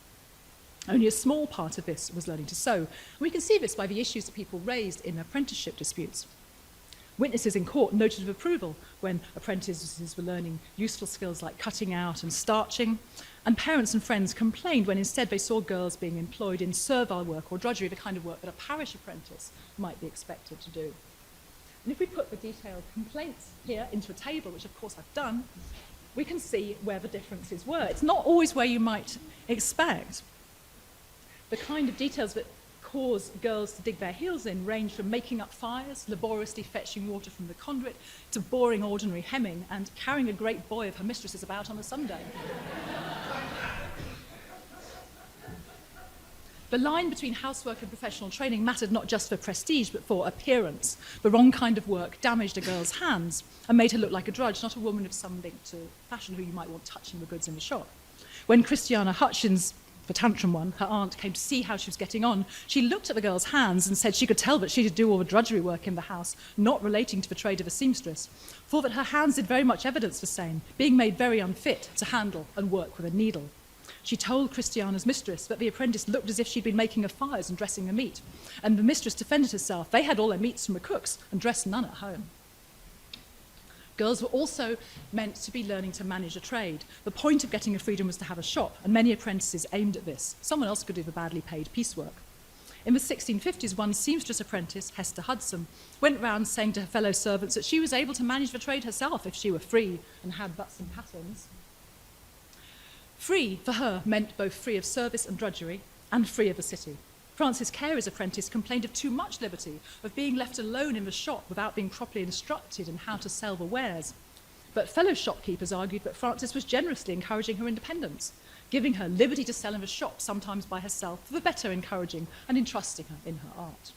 [SPEAKER 2] Only a small part of this was learning to sew, and we can see this by the issues that people raised in apprenticeship disputes. Witnesses in court noted with approval when apprentices were learning useful skills like cutting out and starching, and parents and friends complained when instead they saw girls being employed in servile work or drudgery, the kind of work that a parish apprentice might be expected to do. And if we put the detailed complaints here into a table, which of course I've done, we can see where the differences were. It's not always where you might expect. The kind of details that cause girls to dig their heels in range from making up fires, laboriously fetching water from the conduit, to boring ordinary hemming and carrying a great boy of her mistress's about on a Sunday. The line between housework and professional training mattered not just for prestige, but for appearance. The wrong kind of work damaged a girl's hands and made her look like a drudge, not a woman of some link to fashion who you might want touching the goods in the shop. When Christiana Hutchins, the tantrum one, her aunt, came to see how she was getting on, she looked at the girl's hands and said she could tell that she should do all the drudgery work in the house, not relating to the trade of a seamstress, for that her hands did very much evidence the same, being made very unfit to handle and work with a needle. She told Christiana's mistress that the apprentice looked as if she'd been making her fires and dressing the meat, and the mistress defended herself. They had all their meats from the cooks and dressed none at home. Girls were also meant to be learning to manage a trade. The point of getting a freedom was to have a shop, and many apprentices aimed at this. Someone else could do the badly paid piecework. In the 1650s, one seamstress apprentice, Hester Hudson, went round saying to her fellow servants that she was able to manage the trade herself if she were free and had but some patterns. Free, for her, meant both free of service and drudgery, and free of the city. Frances Carey's apprentice complained of too much liberty, of being left alone in the shop without being properly instructed in how to sell the wares. But fellow shopkeepers argued that Frances was generously encouraging her independence, giving her liberty to sell in the shop, sometimes by herself, for the better encouraging and entrusting her in her art.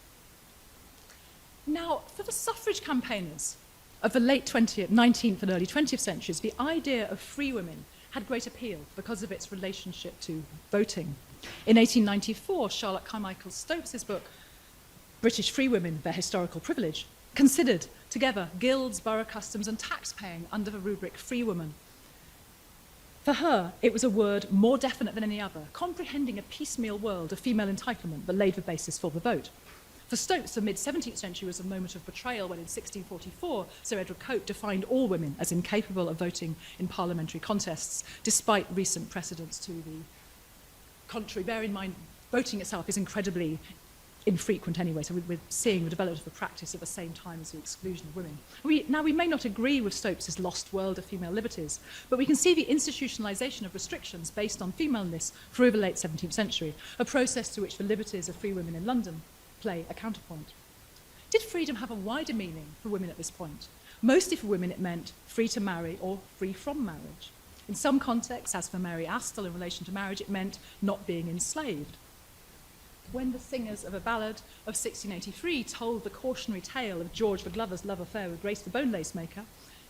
[SPEAKER 2] Now, for the suffrage campaigners of the late 19th and early 20th centuries, the idea of free women had great appeal because of its relationship to voting. In 1894, Charlotte Carmichael Stokes' book, British Free Women, Their Historical Privilege, considered together guilds, borough customs, and tax paying under the rubric free woman. For her, it was a word more definite than any other, comprehending a piecemeal world of female entitlement that laid the basis for the vote. For Stokes, the mid-17th century was a moment of betrayal when in 1644 Sir Edward Coke defined all women as incapable of voting in parliamentary contests, despite recent precedents to the contrary. Bear in mind, voting itself is incredibly infrequent anyway, so we're seeing the development of the practice at the same time as the exclusion of women. Now, we may not agree with Stokes' lost world of female liberties, but we can see the institutionalisation of restrictions based on femaleness through the late 17th century, a process to which the liberties of free women in London play a counterpoint. Did freedom have a wider meaning for women at this point? Mostly for women it meant free to marry or free from marriage. In some contexts, as for Mary Astle in relation to marriage, it meant not being enslaved. When the singers of a ballad of 1683 told the cautionary tale of George the Glover's love affair with Grace the bone lace maker,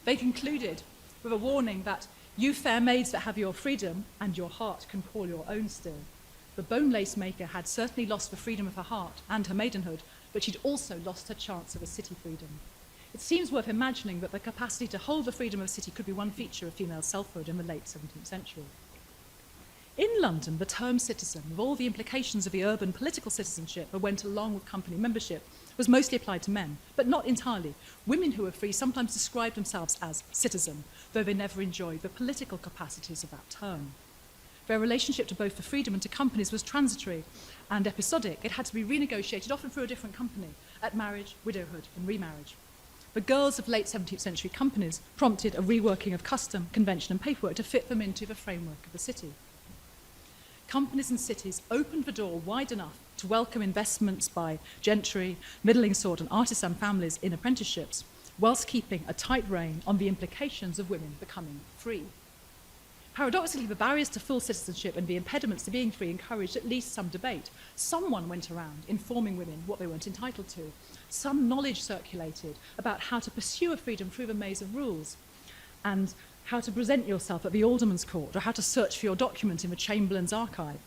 [SPEAKER 2] they concluded with a warning that you fair maids that have your freedom and your heart can call your own still. The bone lace maker had certainly lost the freedom of her heart and her maidenhood, but she'd also lost her chance of a city freedom. It seems worth imagining that the capacity to hold the freedom of a city could be one feature of female selfhood in the late 17th century. In London, the term citizen, with all the implications of the urban political citizenship that went along with company membership, was mostly applied to men, but not entirely. Women who were free sometimes described themselves as citizen, though they never enjoyed the political capacities of that term. Their relationship to both the freedom and to companies was transitory and episodic. It had to be renegotiated, often through a different company, at marriage, widowhood, and remarriage. The girls of late 17th century companies prompted a reworking of custom, convention, and paperwork to fit them into the framework of the city. Companies and cities opened the door wide enough to welcome investments by gentry, middling sort, and artisan families in apprenticeships, whilst keeping a tight rein on the implications of women becoming free. Paradoxically, the barriers to full citizenship and the impediments to being free encouraged at least some debate. Someone went around informing women what they weren't entitled to. Some knowledge circulated about how to pursue a freedom through the maze of rules, and how to present yourself at the alderman's court, or how to search for your document in the Chamberlain's archive.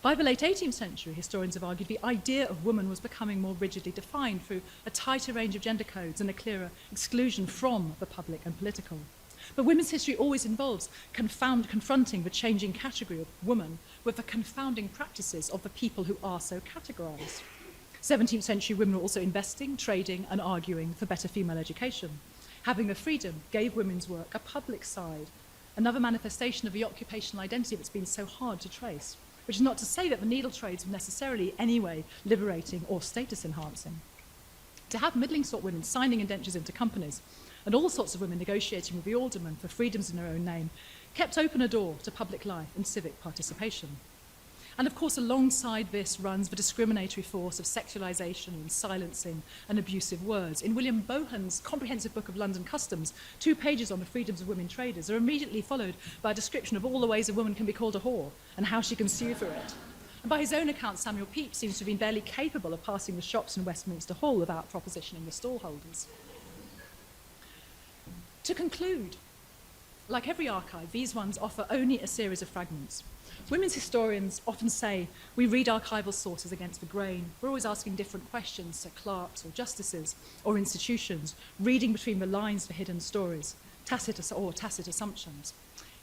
[SPEAKER 2] By the late 18th century, historians have argued the idea of woman was becoming more rigidly defined through a tighter range of gender codes and a clearer exclusion from the public and political. But women's history always involves confronting the changing category of woman with the confounding practices of the people who are so categorized. 17th century women were also investing, trading, and arguing for better female education. Having the freedom gave women's work a public side, another manifestation of the occupational identity that's been so hard to trace, which is not to say that the needle trades were necessarily anyway liberating or status enhancing. To have middling sort women signing indentures into companies and all sorts of women negotiating with the alderman for freedoms in their own name kept open a door to public life and civic participation. And of course, alongside this runs the discriminatory force of sexualization and silencing and abusive words. In William Bohan's comprehensive book of London Customs, 2 pages on the freedoms of women traders are immediately followed by a description of all the ways a woman can be called a whore and how she can sue for it. And by his own account, Samuel Pepys seems to have been barely capable of passing the shops in Westminster Hall without propositioning the stallholders. To conclude, like every archive, these ones offer only a series of fragments. Women's historians often say we read archival sources against the grain. We're always asking different questions to clerks or justices or institutions, reading between the lines for hidden stories, tacit assumptions.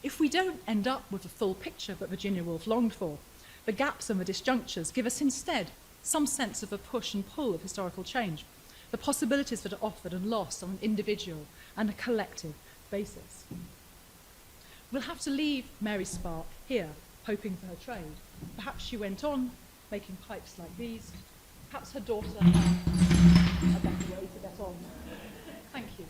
[SPEAKER 2] If we don't end up with the full picture that Virginia Woolf longed for, the gaps and the disjunctures give us instead some sense of a push and pull of historical change, the possibilities that are offered and lost on an individual and a collective basis. We'll have to leave Mary Spark here, hoping for her trade. Perhaps she went on making pipes like these. Perhaps her daughter had a better way to get on. Thank you.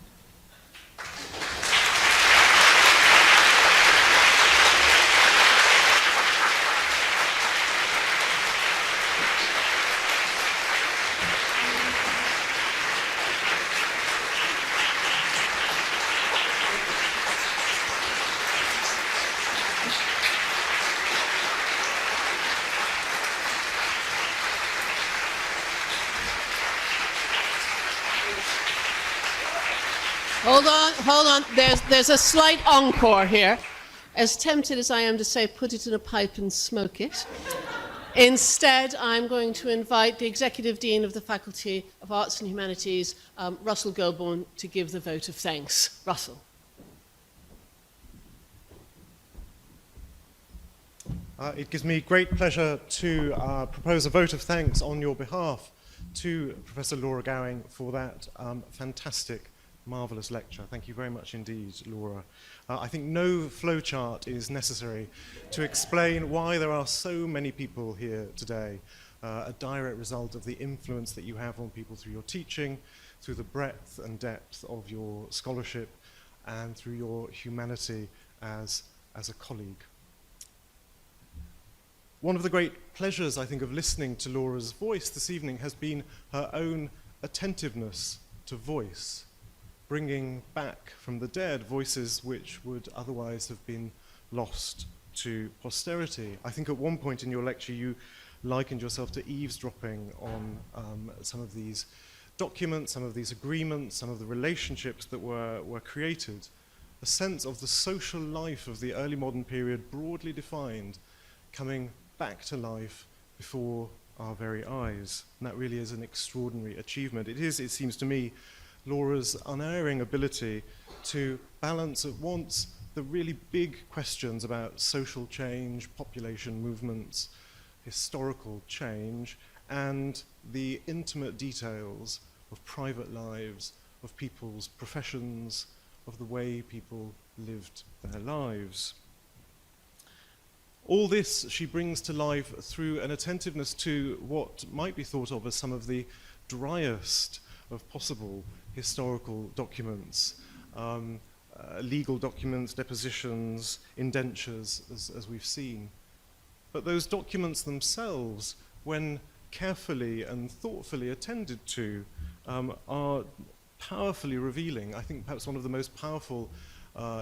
[SPEAKER 1] Hold on. There's a slight encore here. As tempted as I am to say, put it in a pipe and smoke it. Instead, I'm going to invite the Executive Dean of the Faculty of Arts and Humanities, Russell Goulburn, to give the vote of thanks. Russell.
[SPEAKER 3] It gives me great pleasure to propose a vote of thanks on your behalf to Professor Laura Gowing for that fantastic, marvellous lecture. Thank you very much indeed, Laura. I think no flowchart is necessary to explain why there are so many people here today, a direct result of the influence that you have on people through your teaching, through the breadth and depth of your scholarship, and through your humanity as a colleague. One of the great pleasures, I think, of listening to Laura's voice this evening has been her own attentiveness to voice, bringing back from the dead voices which would otherwise have been lost to posterity. I think at one point in your lecture you likened yourself to eavesdropping on some of these documents, some of these agreements, some of the relationships that were created. A sense of the social life of the early modern period, broadly defined, coming back to life before our very eyes. And that really is an extraordinary achievement. It is, it seems to me, Laura's unerring ability to balance at once the really big questions about social change, population movements, historical change, and the intimate details of private lives, of people's professions, of the way people lived their lives. All this she brings to life through an attentiveness to what might be thought of as some of the driest of possible historical documents, legal documents, depositions, indentures, as we've seen. But those documents themselves, when carefully and thoughtfully attended to, are powerfully revealing. I think perhaps one of the most powerful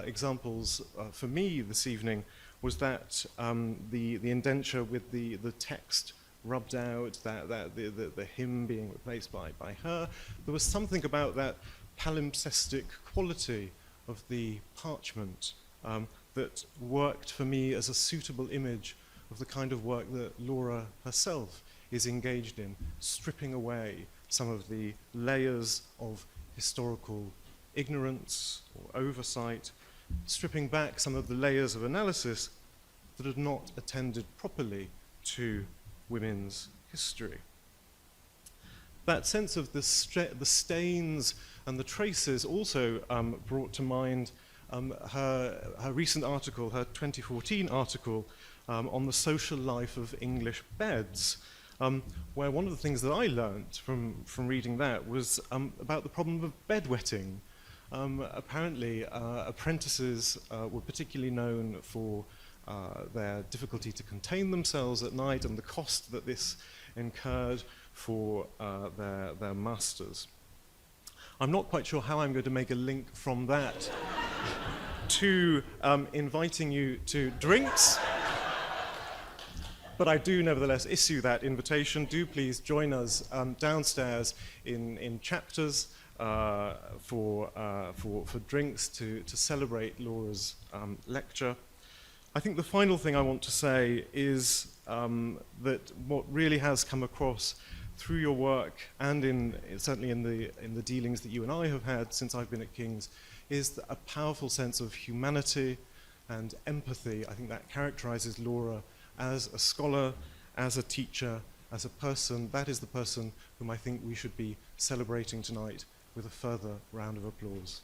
[SPEAKER 3] examples for me this evening was that the indenture with the text rubbed out, the him being replaced by her. There was something about that palimpsestic quality of the parchment that worked for me as a suitable image of the kind of work that Laura herself is engaged in, stripping away some of the layers of historical ignorance or oversight, stripping back some of the layers of analysis that had not attended properly to women's history. That sense of the stains and the traces also brought to mind her recent article, her 2014 article on the social life of English beds, where one of the things that I learnt from reading that was about the problem of bedwetting. Apparently, apprentices were particularly known for their difficulty to contain themselves at night and the cost that this incurred for their masters. I'm not quite sure how I'm going to make a link from that to inviting you to drinks, but I do nevertheless issue that invitation. Do please join us downstairs in chapters for drinks to celebrate Laura's lecture. I think the final thing I want to say is that what really has come across through your work and certainly in the dealings that you and I have had since I've been at King's is a powerful sense of humanity and empathy. I think that characterizes Laura as a scholar, as a teacher, as a person. That is the person whom I think we should be celebrating tonight with a further round of applause.